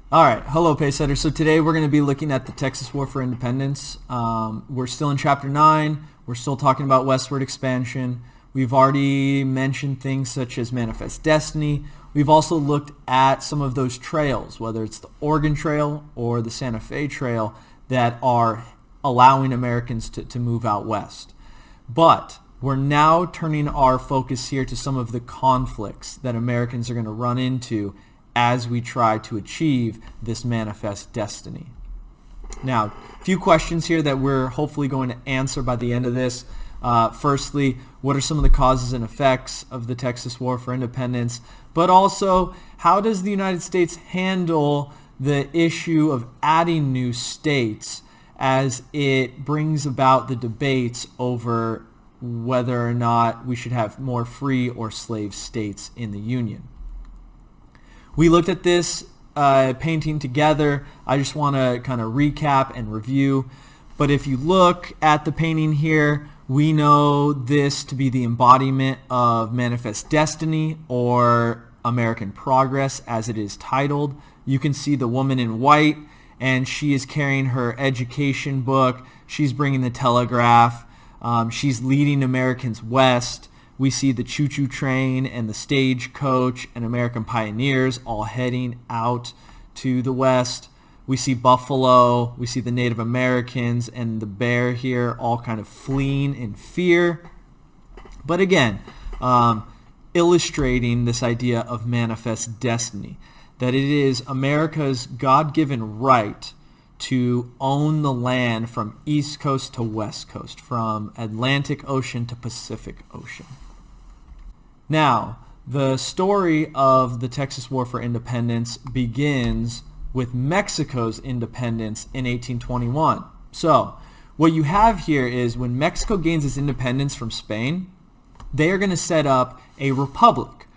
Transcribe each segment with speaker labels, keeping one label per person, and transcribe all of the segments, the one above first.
Speaker 1: All right, hello Pacesetters. So today we're going to be looking at the Texas War for Independence. We're still in Chapter 9. We're still talking about westward expansion. We've already mentioned things such as Manifest Destiny. We've also looked at some of those trails, whether it's the Oregon Trail or the Santa Fe Trail, that are allowing Americans to move out west. But we're now turning our focus here to some of the conflicts that Americans are going to run into as we try to achieve this manifest destiny. Now, a few questions here that we're hopefully going to answer by the end of this. Firstly, what are some of the causes and effects of the Texas War for Independence? But also, how does the United States handle the issue of adding new states as it brings about the debates over whether or not we should have more free or slave states in the Union? We looked at this painting together. I just want to kind of recap and review. But if you look at the painting here, we know this to be the embodiment of Manifest Destiny, or American Progress as it is titled. You can see the woman in white, and she is carrying her education book. She's bringing the telegraph. She's leading Americans west. We see the choo-choo train and the stagecoach and American pioneers all heading out to the west. We see buffalo. We see the Native Americans and the bear here all kind of fleeing in fear. But again, illustrating this idea of manifest destiny, that it is America's God-given right to own the land from East Coast to West Coast, from Atlantic Ocean to Pacific Ocean. Now, the story of the Texas War for Independence begins with Mexico's independence in 1821. So, what you have here is when Mexico gains its independence from Spain, they are going to set up a republic.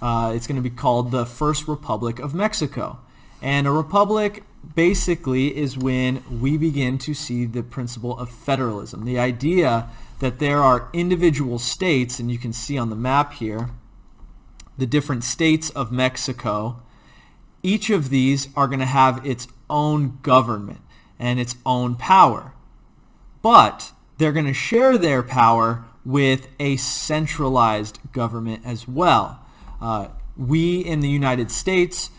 Speaker 1: It's going to be called the First Republic of Mexico. And a republic basically is when we begin to see the principle of federalism, the idea that there are individual states, and you can see on the map here the different states of Mexico. Each of these are going to have its own government and its own power, but they're going to share their power with a centralized government as well. We in the United States,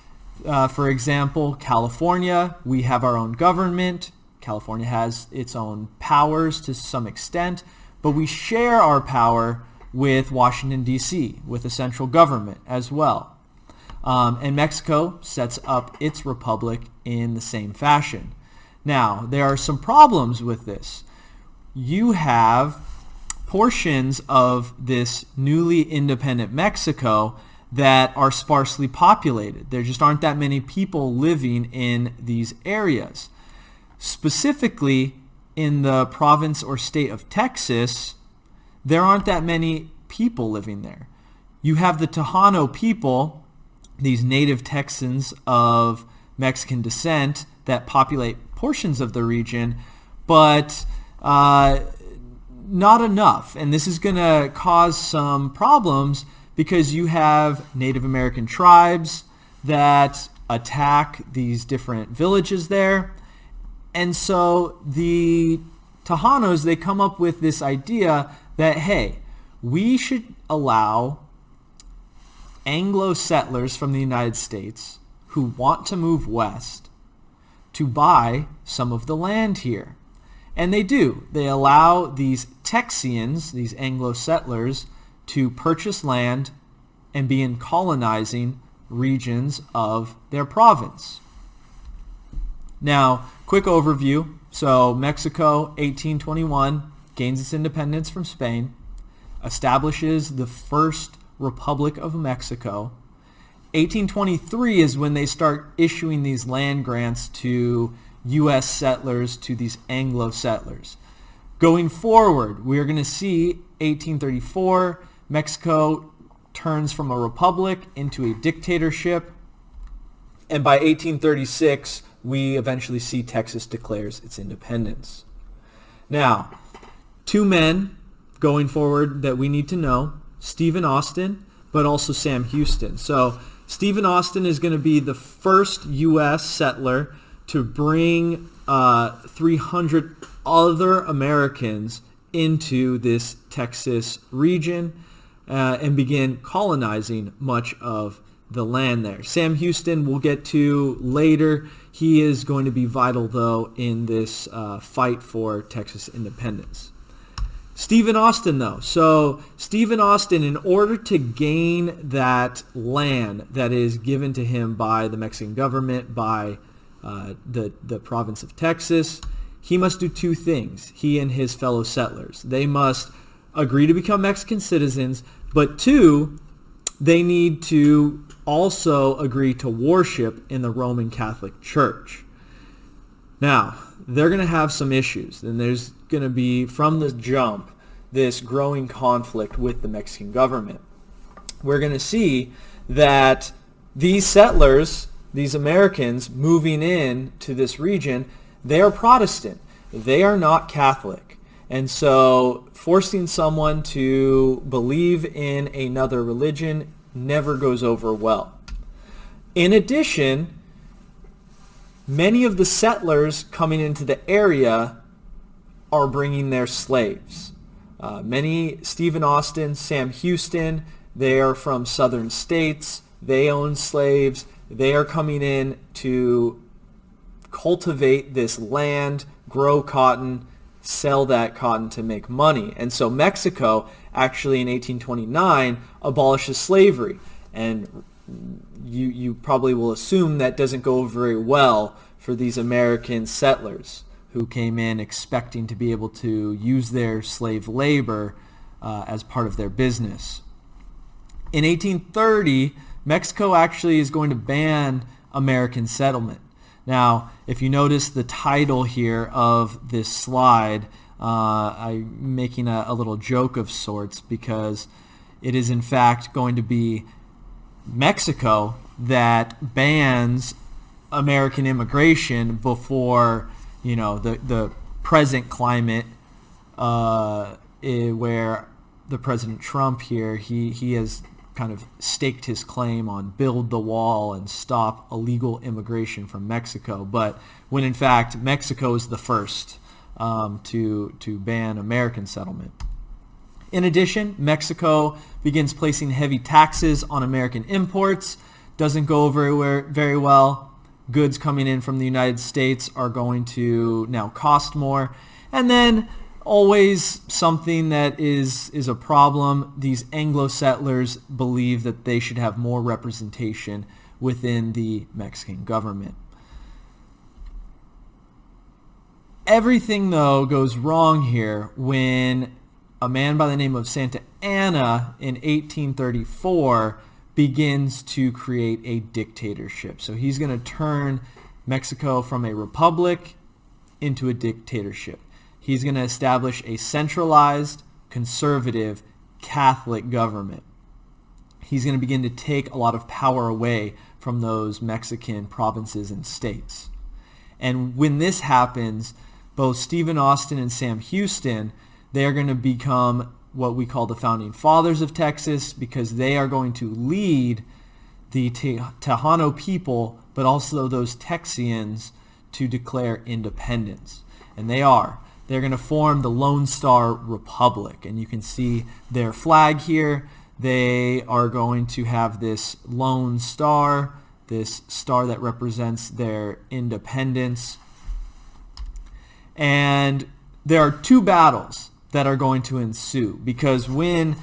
Speaker 1: for example, California, we have our own government. California has its own powers to some extent, but we share our power with Washington, D.C., with the central government as well. And Mexico sets up its republic in the same fashion. Now, there are some problems with this. You have portions of this newly independent Mexico that are sparsely populated. There just aren't that many people living in these areas. Specifically, in the province or state of Texas, there aren't that many people living there. You have the Tejano people, these native Texans of Mexican descent that populate portions of the region, but not enough. And this is going to cause some problems because you have Native American tribes that attack these different villages there. And so the Tejanos, they come up with this idea that, hey, we should allow Anglo settlers from the United States who want to move west to buy some of the land here. And they do. They allow these Texians, these Anglo settlers, to purchase land and begin colonizing regions of their province. Now, quick overview. So Mexico, 1821, gains its independence from Spain, establishes the First Republic of Mexico. 1823 is when they start issuing these land grants to U.S. settlers, to these Anglo settlers. Going forward, we are going to see 1834, Mexico turns from a republic into a dictatorship. And by 1836, we eventually see Texas declares its independence. Now, two men going forward that we need to know, Stephen Austin, but also Sam Houston. So Stephen Austin is going to be the first U.S. settler to bring 300 other Americans into this Texas region and begin colonizing much of the land there. Sam Houston we'll get to later. He is going to be vital, though, in this fight for Texas independence. Stephen Austin, though. So Stephen Austin, in order to gain that land that is given to him by the Mexican government, by the province of Texas, he must do two things, he and his fellow settlers. They must agree to become Mexican citizens, but two, they need to also agree to worship in the Roman Catholic Church. Now, they're going to have some issues, and there's going to be, from the jump, this growing conflict with the Mexican government. We're going to see that these settlers, these Americans moving in to this region, they are Protestant. They are not Catholic. And so forcing someone to believe in another religion never goes over well. In addition, many of the settlers coming into the area are bringing their slaves. Stephen Austin, Sam Houston, they are from southern states. They own slaves. They are coming in to cultivate this land, grow cotton, sell that cotton to make money. And so Mexico actually in 1829 abolishes slavery. And you probably will assume that doesn't go very well for these American settlers who came in expecting to be able to use their slave labor as part of their business. In 1830, Mexico actually is going to ban American settlement. Now, if you notice the title here of this slide, I'm making a little joke of sorts because it is in fact going to be Mexico that bans American immigration before, the present climate where the President Trump here, he has kind of staked his claim on build the wall and stop illegal immigration from Mexico, but when in fact Mexico is the first to ban American settlement. In addition, Mexico begins placing heavy taxes on American imports. Doesn't go very well. Goods coming in from the United States are going to now cost more. And then always something that is a problem, these Anglo settlers believe that they should have more representation within the Mexican government. Everything, though, goes wrong here when a man by the name of Santa Anna in 1834 begins to create a dictatorship. So he's going to turn Mexico from a republic into a dictatorship. He's going to establish a centralized, conservative, Catholic government. He's going to begin to take a lot of power away from those Mexican provinces and states. And when this happens, both Stephen Austin and Sam Houston, they are going to become what we call the founding fathers of Texas because they are going to lead the Tejano people, but also those Texians, to declare independence. And they are. They're going to form the Lone Star Republic. And you can see their flag here. They are going to have this lone star, this star that represents their independence. And there are two battles that are going to ensue because when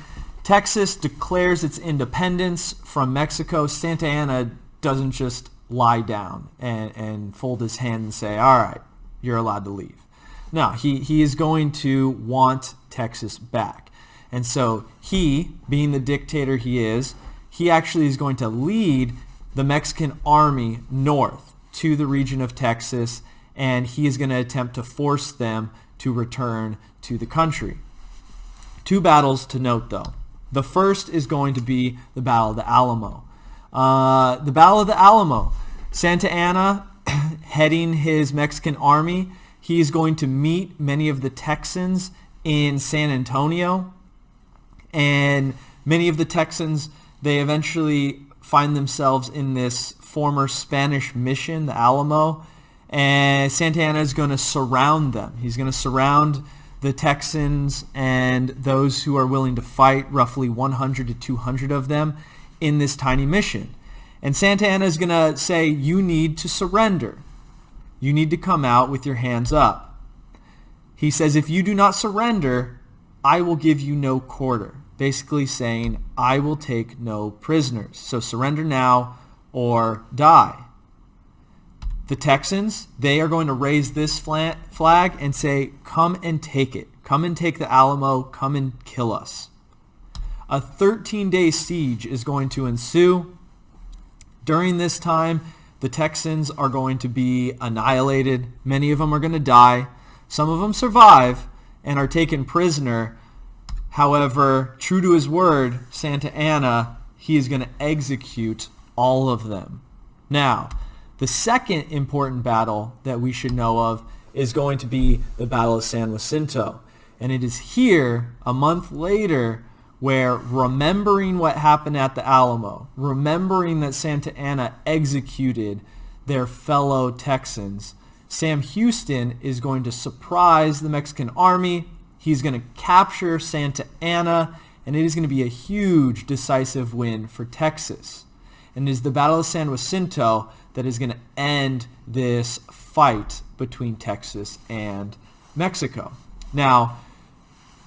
Speaker 1: Texas declares its independence from Mexico, Santa Anna doesn't just lie down and fold his hand and say, all right, you're allowed to leave. No, he is going to want Texas back. And so he, being the dictator he actually is going to lead the Mexican army north to the region of Texas, and he is going to attempt to force them to return to the country. Two battles to note, though. The first is going to be the Battle of the Alamo. The Battle of the Alamo, Santa Anna heading his Mexican army, he's going to meet many of the Texans in San Antonio, and many of the Texans, they eventually find themselves in this former Spanish mission, the Alamo, and Santa Anna is going to surround them. He's going to surround the Texans and those who are willing to fight, roughly 100 to 200 of them, in this tiny mission. And Santa Anna is going to say, you need to surrender. You need to come out with your hands up. He says, if you do not surrender, I will give you no quarter. Basically saying, I will take no prisoners. So surrender now or die. The Texans, they are going to raise this flag and say, come and take it. Come and take the Alamo. Come and kill us. A 13-day siege is going to ensue. During this time, the Texans are going to be annihilated. Many of them are going to die. Some of them survive and are taken prisoner. However, true to his word, Santa Anna, he is going to execute all of them. Now, the second important battle that we should know of is going to be the Battle of San Jacinto. And it is here, a month later, where remembering what happened at the Alamo, remembering that Santa Anna executed their fellow Texans, Sam Houston is going to surprise the Mexican army. He's going to capture Santa Anna, and it is going to be a huge decisive win for Texas. And it is the Battle of San Jacinto that is going to end this fight between Texas and Mexico. Now,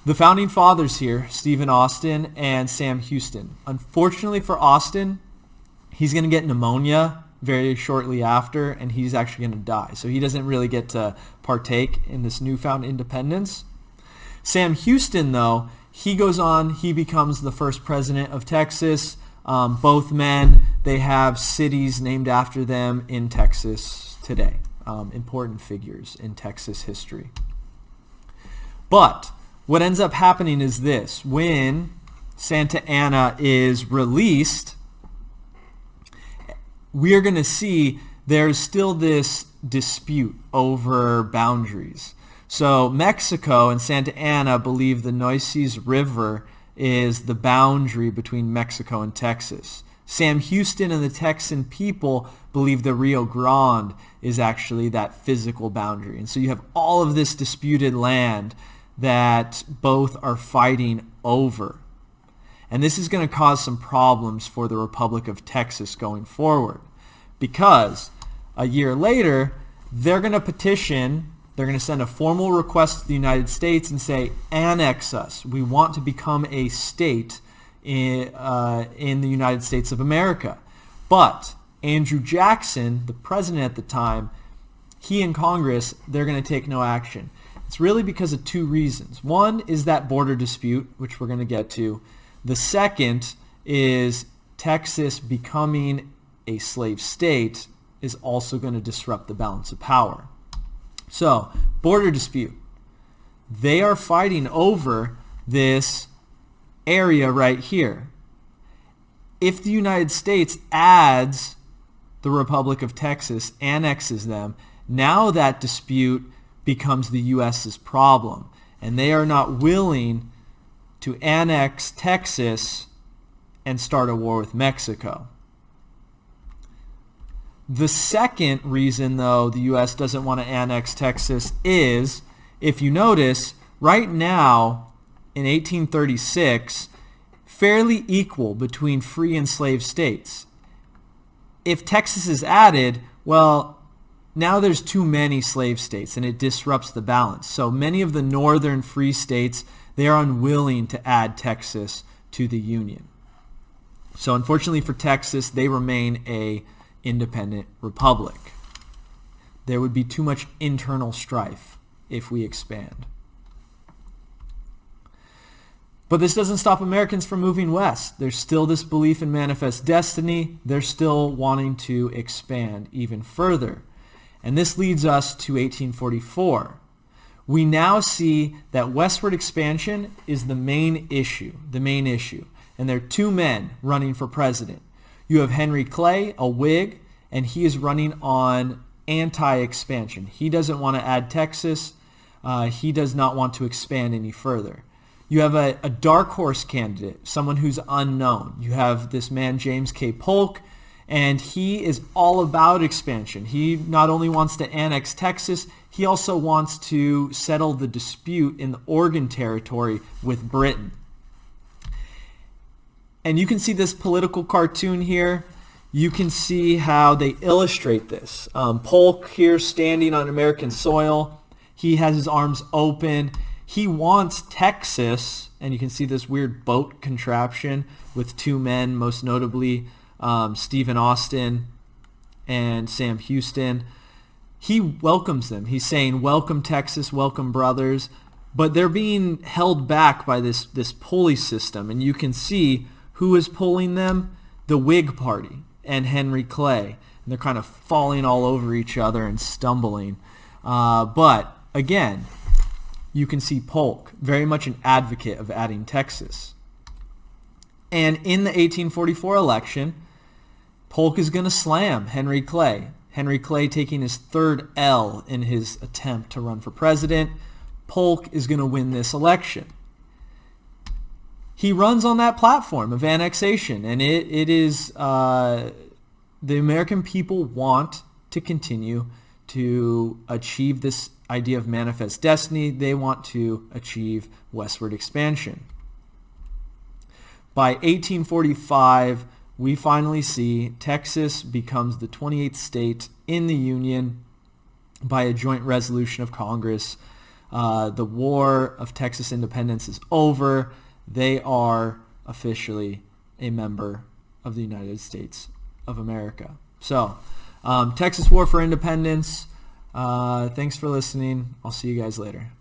Speaker 1: the founding fathers here, Stephen Austin and Sam Houston. Unfortunately for Austin, he's going to get pneumonia very shortly after, and he's actually going to die. So he doesn't really get to partake in this newfound independence. Sam Houston, though, he goes on, he becomes the first president of Texas. Both men, they have cities named after them in Texas today. Important figures in Texas history. But what ends up happening is this. When Santa Anna is released, we are going to see there's still this dispute over boundaries. So Mexico and Santa Anna believe the Nueces River is the boundary between Mexico and Texas. Sam Houston and the Texan people believe the Rio Grande is actually that physical boundary. And so you have all of this disputed land that both are fighting over. And this is going to cause some problems for the Republic of Texas going forward, because a year later, they're going to petition, they're going to send a formal request to the United States and say, annex us. We want to become a state in the United States of America. But Andrew Jackson, the president at the time, he and Congress, they're going to take no action. It's really because of two reasons. One is that border dispute, which we're going to get to. The second is Texas becoming a slave state is also going to disrupt the balance of power. So, border dispute. They are fighting over this area right here. If the United States adds the Republic of Texas, annexes them, now that dispute becomes the U.S.'s problem. And they are not willing to annex Texas and start a war with Mexico. The second reason, though, the U.S. doesn't want to annex Texas is, if you notice, right now in 1836, fairly equal between free and slave states. If Texas is added, well, now there's too many slave states and it disrupts the balance. So many of the northern free states, they are unwilling to add Texas to the Union. So unfortunately for Texas, they remain a independent republic. There would be too much internal strife if we expand. But this doesn't stop Americans from moving west. There's still this belief in manifest destiny. They're still wanting to expand even further. And this leads us to 1844. We now see that westward expansion is the main issue. And there are two men running for president. You have Henry Clay, a Whig, and he is running on anti-expansion. He doesn't want to add Texas. He does not want to expand any further. You have a dark horse candidate, someone who's unknown. You have this man, James K. Polk, and he is all about expansion. He not only wants to annex Texas, he also wants to settle the dispute in the Oregon Territory with Britain. And you can see this political cartoon here. You can see how they illustrate this. Polk here standing on American soil. He has his arms open. He wants Texas, and you can see this weird boat contraption with two men, most notably Stephen Austin and Sam Houston. He welcomes them. He's saying, welcome Texas, welcome brothers. But they're being held back by this pulley system. And you can see who is pulling them, the Whig Party and Henry Clay. And they're kind of falling all over each other and stumbling. But again, you can see Polk, very much an advocate of adding Texas. And in the 1844 election, Polk is going to slam Henry Clay. Henry Clay taking his third L in his attempt to run for president. Polk is going to win this election. He runs on that platform of annexation, and it is the American people want to continue to achieve this idea of manifest destiny. They want to achieve westward expansion. By 1845, we finally see Texas becomes the 28th state in the Union by a joint resolution of Congress. The War of Texas Independence is over. They are officially a member of the United States of America. So, Texas War for Independence. Thanks for listening. I'll see you guys later.